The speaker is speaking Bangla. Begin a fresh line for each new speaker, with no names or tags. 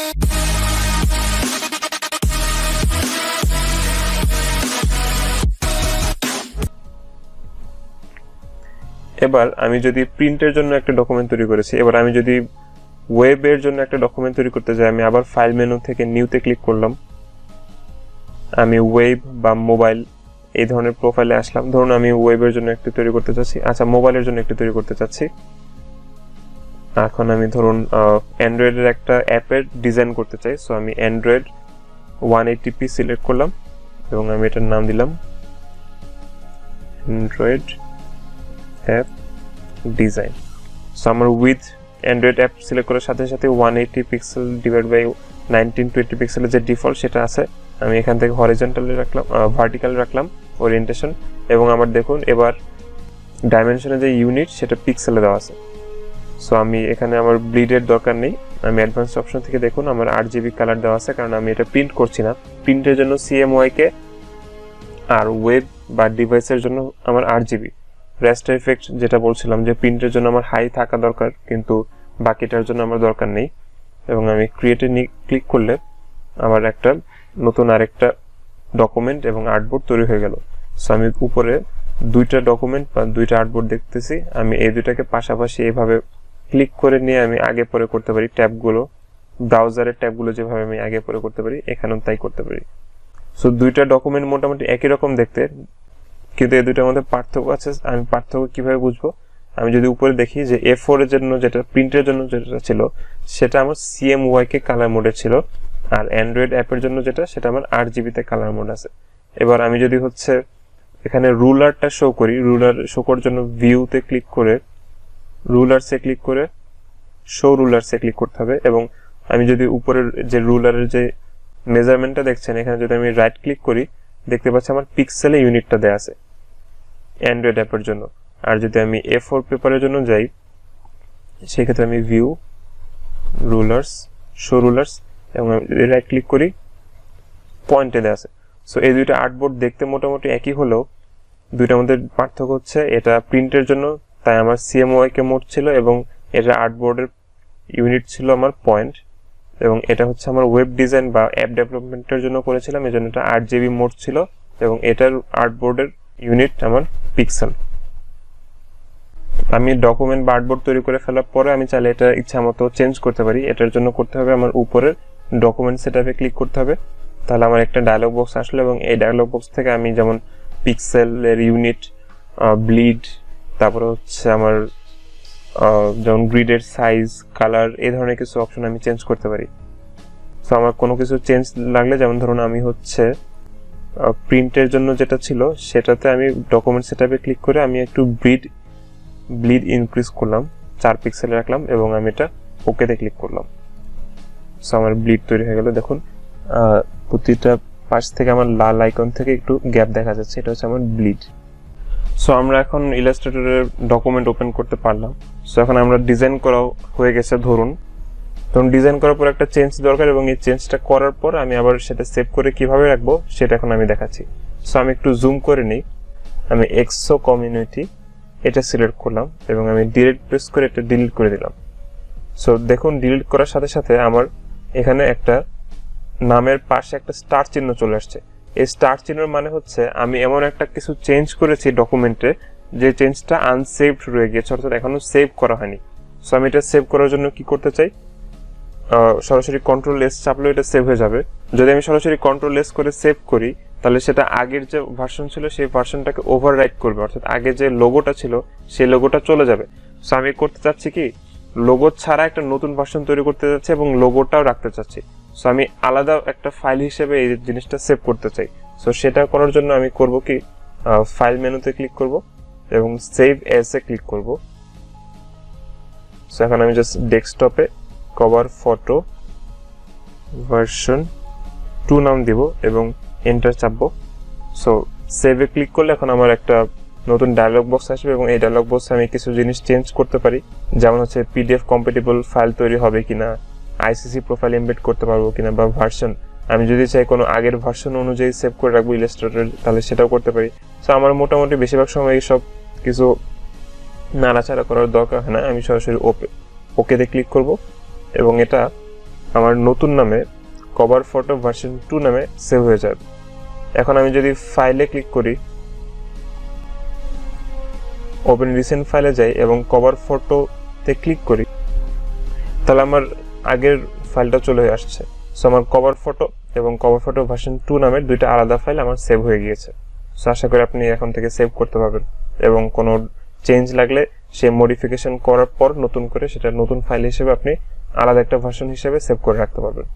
এবার আমি যদি প্রিন্টের জন্য একটা ডকুমেন্ট তৈরি করেছি, এবার আমি যদি ওয়েবের জন্য একটা ডকুমেন্ট তৈরি করতে যাই, আমি আবার ফাইল মেনু থেকে নিউতে ক্লিক করলাম, আমি ওয়েব বা মোবাইল এই ধরনের প্রোফাইলে আসলাম। ধরুন আমি ওয়েবের জন্য একটি তৈরি করতে চাচ্ছি, আচ্ছা মোবাইলের জন্য একটি তৈরি করতে চাচ্ছি। এখন আমি ধরুন অ্যান্ড্রয়েডের একটা অ্যাপের ডিজাইন করতে চাই, সো আমি অ্যান্ড্রয়েড 180p সিলেক্ট করলাম এবং আমি এটার নাম দিলাম অ্যান্ড্রয়েড অ্যাপ ডিজাইন। সো আমার উইথ অ্যান্ড্রয়েড অ্যাপ সিলেক্ট করার সাথে সাথে 180 পিক্সেল ডিভাইড বাই 1920 পিক্সেলের যে ডিফল্ট সেটা আছে, আমি এখান থেকে হরিজন্টালে রাখলাম, ভার্টিক্যাল রাখলাম ওরিয়েন্টেশন, এবং আমার দেখুন এবার ডাইমেনশনের যে ইউনিট সেটা পিক্সেলে দেওয়া আছে। সো আমি এখানে আমার ব্লিডের দরকার নেই, আমি অ্যাডভান্স অপশন থেকে দেখুন আমার RGB কালার দেওয়া আছে, কারণ আমি এটা প্রিন্ট করছি না। প্রিন্টের জন্য CMYK আর ওয়েব বা ডিভাইসের জন্য আমার RGB। রেস্টার ইফেক্ট যেটা বলছিলাম যে প্রিন্টের জন্য আমার হাই থাকা দরকার, কিন্তু বাকিটার জন্য আমার দরকার নেই। এবং আমি ক্রিয়েটে ক্লিক করলে আমার একটা নতুন আরেকটা ডকুমেন্ট এবং আর্টবোর্ড তৈরি হয়ে গেল। সো আমি উপরে দুইটা ডকুমেন্ট বা দুইটা আর্টবোর্ড দেখতেছি, আমি এই দুইটাকে পাশাপাশি এইভাবে ক্লিক করে নিয়ে আমি আগে পরে করতে পারি। ট্যাবগুলো, ব্রাউজারের ট্যাবগুলো যেভাবে আমি আগে পরে করতে পারি, এখানেও তাই করতে পারি। সো দুইটা ডকুমেন্ট মোটামুটি একই রকম দেখতে, কিন্তু এই দুইটার মধ্যে পার্থক্য আছে। আমি পার্থক্য কিভাবে বুঝবো? আমি যদি উপরে দেখি যে A4 এর জন্য যেটা প্রিন্টের জন্য যেটা ছিল সেটা আমার CMYK কালার মোডে ছিল, আর অ্যান্ড্রয়েড অ্যাপের জন্য যেটা সেটা আমার RGB তে কালার মোড আছে। এবার আমি যদি হচ্ছে এখানে রুলারটা শো করি, রুলার শো করার জন্য ভিউতে ক্লিক করে রুলারসে ক্লিক করে শো রুলারসে ক্লিক করতে হবে, এবং আমি যদি উপরের যে রুলারের যে মেজারমেন্টটা দেখছেন এখানে যদি আমি রাইট ক্লিক করি, দেখতে পাচ্ছি আমার পিক্সেলে ইউনিটটা দেওয়া আছে অ্যান্ড্রয়েড অ্যাপের জন্য। আর যদি আমি A4 পেপারের জন্য যাই, সেক্ষেত্রে আমি ভিউ রুলার্স শো রুলার্স এবং আমি রাইট ক্লিক করি, পয়েন্টে দেওয়া আছে। সো এই দুইটা আর্টবোর্ড দেখতে মোটামুটি একই হলেও দুইটার মধ্যে পার্থক্য হচ্ছে এটা প্রিন্টের জন্য তাই আমার CMYK মোড ছিল এবং এটা আর্টবোর্ডের ইউনিট ছিল আমার পয়েন্ট, এবং এটা হচ্ছে আমার ওয়েব ডিজাইন বা অ্যাপ ডেভেলপমেন্টের জন্য করেছিলাম, এই জন্য এটা RGB মোড ছিল এবং এটার আর্টবোর্ডের ইউনিট আমার পিক্সেল। আমি ডকুমেন্ট বা আর্টবোর্ড তৈরি করে ফেলার পরে আমি চাইলে এটা ইচ্ছা মতো চেঞ্জ করতে পারি। এটার জন্য করতে হবে আমার উপরের ডকুমেন্ট সেটআপে ক্লিক করতে হবে, তাহলে আমার একটা ডায়লগ বক্স আসলো এবং এই ডায়লগ বক্স থেকে আমি যেমন পিক্সেলের ইউনিট, ব্লিড, তারপরে হচ্ছে আমার যেমন গ্রিডের সাইজ, কালার, এই ধরনের কিছু অপশন আমি চেঞ্জ করতে পারি। সো আমার কোনো কিছু চেঞ্জ লাগলে, যেমন ধরুন আমি হচ্ছে প্রিন্টের জন্য যেটা ছিল সেটাতে আমি ডকুমেন্ট সেটআপে ক্লিক করে আমি একটু ব্লিড ইনক্রিজ করলাম, 4 পিক্সেল রাখলাম এবং আমি এটা ওকেতে ক্লিক করলাম। সো আমার ব্লিড তৈরি হয়ে গেল। দেখুন প্রতিটা পাশ থেকে আমার লাল আইকন থেকে একটু গ্যাপ দেখা যাচ্ছে, এটা হচ্ছে আমার ব্লিড। সো আমরা এখন ইলাস্ট্রেটরের ডকুমেন্ট ওপেন করতে পারলাম। সো এখন আমরা ডিজাইন করা হয়ে গেছে। ধরুন ডিজাইন করার পর একটা চেঞ্জ দরকার, এবং এই চেঞ্জটা করার পর আমি আবার সেটা সেভ করে কিভাবে রাখবো সেটা এখন আমি দেখাচ্ছি। সো আমি একটু জুম করে নিই, আমি এক্সো কমিউনিটি এটা সিলেক্ট করলাম এবং আমি ডিলিট প্রেস করে এটা ডিলিট করে দিলাম। সো দেখুন ডিলিট করার সাথে সাথে আমার এখানে একটা নামের পাশে একটা স্টার চিহ্ন চলে আসছে। এই স্টার চিহ্নের মানে হচ্ছে আমি এমন একটা কিছু চেঞ্জ করেছি ডকুমেন্টে যে চেঞ্জটা আনসেভড রয়ে গেছে, অর্থাৎ এখনো সেভ করা হয়নি। সো আমি এটা সেভ করার জন্য কি করতে চাই, সরাসরি Ctrl+S চাপলেও এটা সেভ হয়ে যাবে। যদি আমি সরাসরি Ctrl+S করে সেভ করি তাহলে সেটা আগের যে ভার্সন ছিল সেই ভার্সনটাকে ওভাররাইট করবে, অর্থাৎ আগে যে লোগোটা ছিল সেই লোগোটা চলে যাবে। সো আমি করতে চাচ্ছি কি, লোগো ছাড়া একটা নতুন ভার্সন তৈরি করতে যাচ্ছি এবং লোগোটাও রাখতে চাচ্ছি। সো আমি আলাদা একটা ফাইল হিসেবে এই জিনিসটা সেভ করতে চাই। সো সেটা করার জন্য আমি করব কি, ফাইল মেনুতে ক্লিক করব এবং সেভ এস এ ক্লিক করব। সো এখন আমি জাস্ট ডেস্কটপে কভার ফটো ভার্সন 2 নাম দিব এবং এন্টার চাপবো। সো সেভে ক্লিক করলে এখন আমার একটা নতুন ডায়লগ বক্স আসবে এবং এই ডায়লগ বক্সে আমি কিছু জিনিস চেঞ্জ করতে পারি, যেমন হচ্ছে PDF কম্প্যাটিবল ফাইল তৈরি হবে কিনা, ICC প্রোফাইল এমবেড করতে পারবো কিনা, বা ভার্সন আমি যদি চাই কোনো আগের ভার্সন অনুযায়ী সেভ করে রাখবো ইলাস্ট্রেটর, তাহলে সেটাও করতে পারি। সো আমার মোটামুটি বেশিরভাগ সময় এই সব কিছু নাড়াচাড়া করার দরকার হয় না, আমি সরাসরি ওকেতে ক্লিক করব এবং এটা আমার নতুন নামে কভার ফটো ভার্সন 2 নামে সেভ হয়ে যাবে। এখন আমি যদি ফাইলে ক্লিক করি, ওপেন রিসেন্ট ফাইলে যাই এবং কভার ফটোতে ক্লিক করি, তাহলে আমার আগের ফাইলটা চলে আসছে। সো আমার কভার ফটো এবং কভার ফটো ভার্সন 2 নামের দুইটা আলাদা ফাইল আমার সেভ হয়ে গিয়েছে। সো আশা করি আপনি এখন থেকে সেভ করতে পারবেন এবং কোনো চেঞ্জ লাগলে সে মডিফিকেশন করার পর নতুন করে সেটা নতুন ফাইল হিসেবে আপনি আলাদা একটা ভার্সন হিসেবে সেভ করে রাখতে পারবেন।